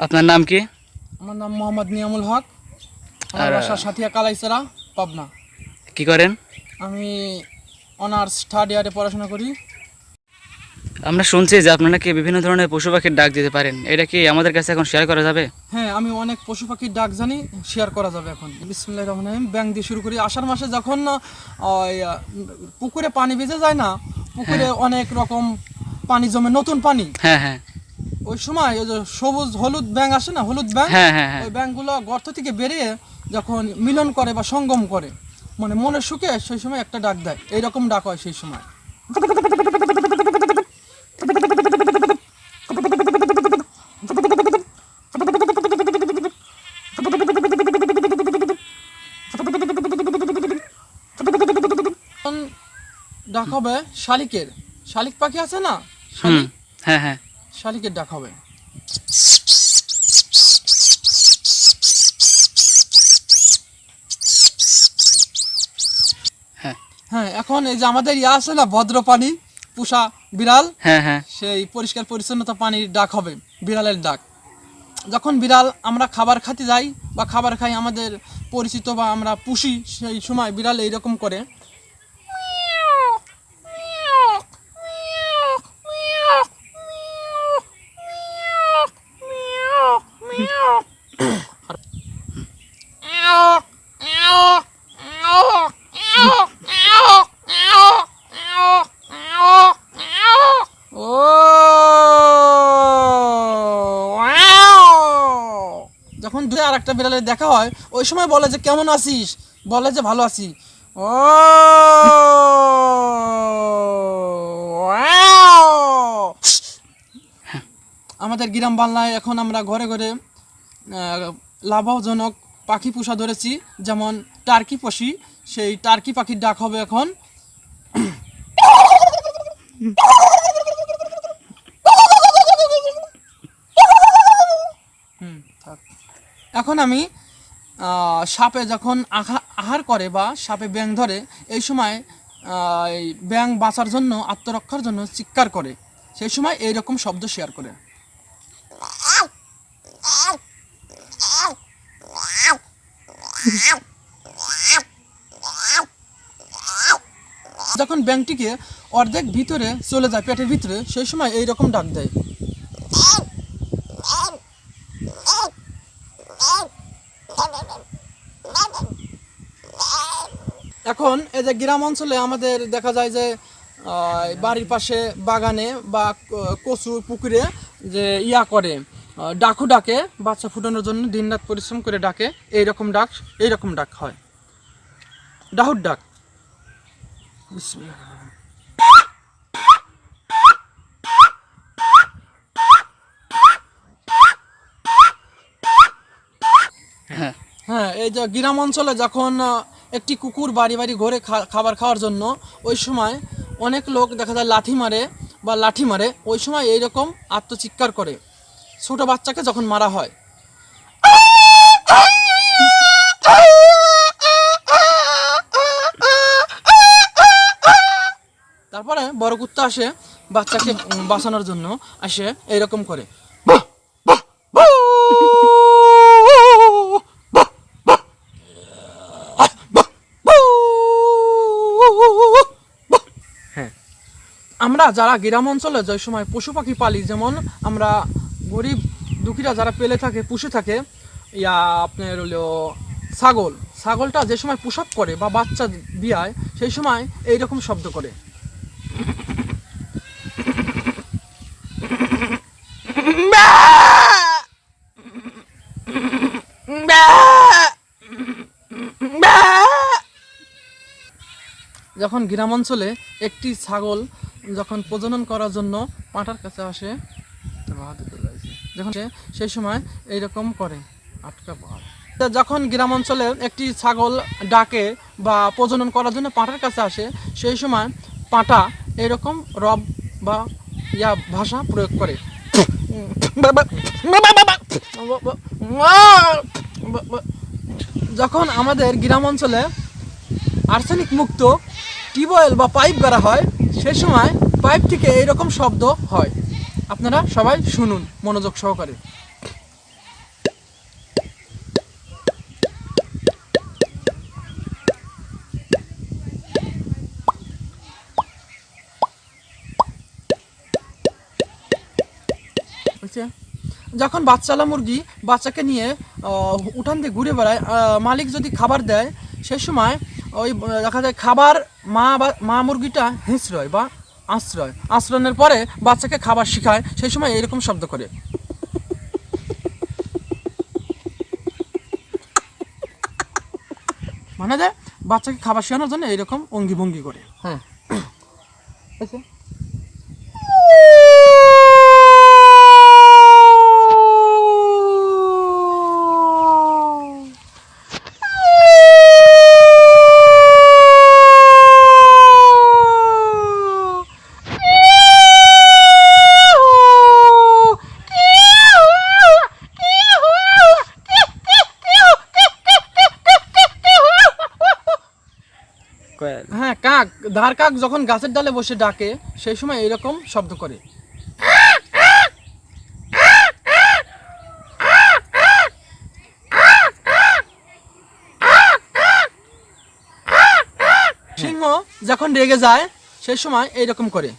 আপনার নাম কি? আমার নাম মোহাম্মদ নিয়ামুল হক। আমার আর বাসা সাথিয়া কালাইছড়া, পাবনা। কি করেন? আমি অনার্স থার্ড ইয়ারে পড়াশোনা করি। আমরা শুনছি যে আপনারা কি বিভিন্ন ধরনের পশু পাখির ডাক দিতে পারেন, এটা কি আমাদের কাছে এখন শেয়ার করা যাবে? হ্যাঁ, আমি অনেক পশু পাখির ডাক জানি, শেয়ার করা যাবে এখন। বিসমিল্লাহির রহমানির রহিম। ব্যাং দিয়ে শুরু করি। আষাঢ় মাসে যখন ওই, পুকুরে পানি ভিজে যায় না, পুকুরে অনেক রকম পানি জমে, নতুন পানি। হ্যাঁ হ্যাঁ ওই সময় ওই যে সবুজ হলুদ ব্যাং আসে না, হলুদ ব্যাং, হ্যাঁ হ্যাঁ হ্যাঁ ওই ব্যাংগুলো গর্ত থেকে বেরিয়ে যখন মিলন করে বা সঙ্গম করে, মানে মনের সুখে, সেই সময় একটা ডাক দেয়। এইরকম ডাক হয় সেই সময়। তখন ডাক হবে শালিকের। শালিক পাখি আছে না, হুম, শালিক, হ্যাঁ হ্যাঁ শালিকের ডাক হবে। হ্যাঁ হ্যাঁ, এখন এই যে আমাদের আছে না ভদ্রপানি, পুষা বিড়াল, হ্যাঁ হ্যাঁ সেই পরিষ্কার পরিচ্ছন্নতা পানির ডাক হবে, বিড়ালের ডাক। যখন বিড়াল আমরা খাবার খাতে যাই বা খাবার খাই, আমাদের পরিচিত বা আমরা পুষি, সেই সময় বিড়াল এইরকম করে। ও যখন দূরে আর একটা বিড়ালের দেখা হয়, ওই সময় বলে যে কেমন আছিস, বলে যে ভালো আছি। ও আমাদের গ্রাম বাংলায় এখন আমরা ঘরে ঘরে লাভজনক পাখি পোষা ধরেছি, যেমন টার্কি পুষি। সেই টার্কি পাখির ডাক হবে এখন। থাক। এখন আমি সাপে যখন আহার করে বা সাপে ব্যাং ধরে, এই সময় এই ব্যাং বাঁচার জন্য, আত্মরক্ষার জন্য চিৎকার করে, সেই সময় এইরকম শব্দ শেয়ার করে। যখন ব্যাংটিকে অর্ধেক ভিতরে চলে যায়, পেটের ভিতরে, সেই সময় এইরকম ডাক দেয়। এখন এই যে গ্রাম অঞ্চলে আমাদের দেখা যায় যে বাড়ির পাশে বাগানে বা কচু পুকুরে যে করে, ডাকু ডাকে, বাচ্চা ফুটানোর জন্য দিনরাত পরিশ্রম করে ডাকে। এইরকম ডাক হয়, ডাহুর ডাক। বিসমিল্লাহ। হ্যাঁ হ্যাঁ, এই যে গ্রাম অঞ্চলে যখন একটি কুকুর বাড়ি বাড়ি ঘরে খাবার খাওয়ার জন্য, ওই সময় অনেক লোক দেখা যায় লাঠি মারে, ওই সময় এইরকম আত্মচিৎকার করে, ছোট বাচ্চাকে যখন মারা হয়। তারপরে বড় কুত্তা আসে বাচ্চাকে বাঁচানোর জন্য, আসে এইরকম করে। আমরা যারা গ্রাম অঞ্চলে যে সময় পশু পাখি পালি, যেমন আমরা গরিব দুঃখীরা যারা পেলে থাকে, পুষে থাকে, আপনার হলো ছাগলটা যে সময় প্রসব করে বা বাচ্চা বিয়ায়, সেই সময় এইরকম শব্দ করে। যখন গ্রাম অঞ্চলে একটি ছাগল যখন প্রজনন করার জন্য পাঁঠার কাছে আসে, যখন সেই সময় এইরকম করে, আটকা পাড়। যখন গ্রাম অঞ্চলে একটি ছাগল ডাকে বা প্রজনন করার জন্য পাঁঠার কাছে আসে, সেই সময় পাঁঠা এইরকম রব বা ভাষা প্রয়োগ করে। যখন আমাদের গ্রাম অঞ্চলে আর্সেনিক মুক্ত টিউবওয়েল বা পাইপ গাড়া হয়, সেই সময় পাইপ থেকে এইরকম শব্দ হয়। আপনারা সবাই শুনুন মনোযোগ সহকারে। বলছে যখন বাচ্চালা মুরগি বাচ্চাকে নিয়ে উঠান দিয়ে ঘুরে বেড়ায়, মালিক যদি খাবার দেয় সেই সময় ওই দেখা যায় খাবার মা মুরগিটা হিঁচড়য় বা আশ্রয়ের পরে বাচ্চাকে খাবার শেখায়, সেই সময় এরকম শব্দ করে। মানে যে বাচ্চাকে খাবার শেখানোর জন্য এইরকম অঙ্গি ভঙ্গি করে। হ্যাঁ হ্যাঁ, কাক, ধার কাক যখন গাছের ডালে বসে ডাকে সেই সময় এরকম শব্দ করে। সিংহ যখন রেগে যায় সেই সময় এইরকম করে।